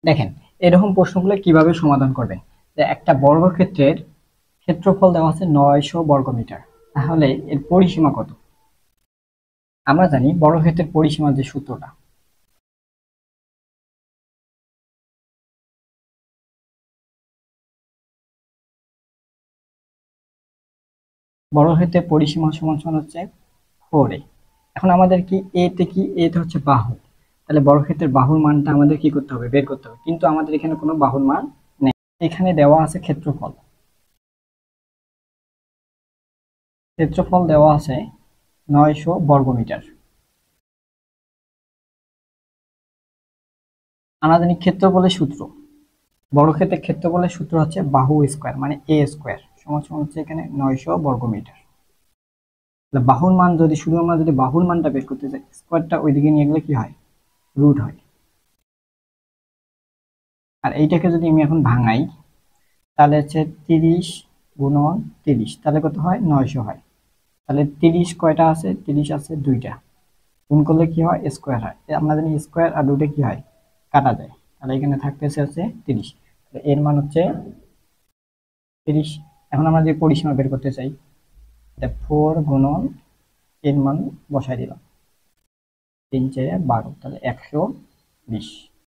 দেখেন, এরকম প্রশ্নগুলো কিভাবে সমাধান করবেন। যে একটা বর্গক্ষেত্রের ক্ষেত্রফল দেওয়া আছে 900 বর্গমিটার, তাহলে এর পরিসীমা কত? আমরা জানি বর্গক্ষেত্রের পরিসীমার যে সূত্রটা, বর্গক্ষেত্রের পরিসীমা সমান সমান হচ্ছে 4a। এখন আমাদের কি এতে হচ্ছে বাহু, তাহলে বর্গক্ষেত্রের বাহুর মানটা আমাদের কি করতে হবে, বের করতে হবে, কিন্তু আমাদের এখানে কোনো বাহুর মান নেই। এখানে দেওয়া আছে ক্ষেত্রফল, ক্ষেত্রফল দেওয়া আছে 900 বর্গমিটার। আমরা জানি ক্ষেত্রফলের সূত্র, বর্গক্ষেত্রের ক্ষেত্রফলের সূত্র হচ্ছে বাহু স্কয়ার মানে এ স্কয়ার সমান সমান হচ্ছে এখানে 900 বর্গমিটার। তাহলে বাহুর মান যদি শুধু আমরা যদি বাহুর মানটা বের করতে চাই, স্কয়ারটা ওইদিকে নিয়ে গেলে কি হয়, রুট হয়। আর এইটাকে যদি আমি এখন ভাঙাই, তাহলে হচ্ছে 30 × 30, তাহলে কত হয়, 900 হয়। তাহলে 30 কয়টা আছে, 30 আছে দুইটা, গুণ করলে কি হয়, স্কয়ার হয়। আমরা জানি স্কয়ার আর রুটে কি হয়, কাটা যায়। তাহলে এখানে থাকতেছে হচ্ছে 30, এর মান হচ্ছে 30। এখন আমরা যে পরিসীমা বের করতে চাই, 4 গুণন এর মান বসাই দিলাম, 3 × 4 = 12, তাহলে 120।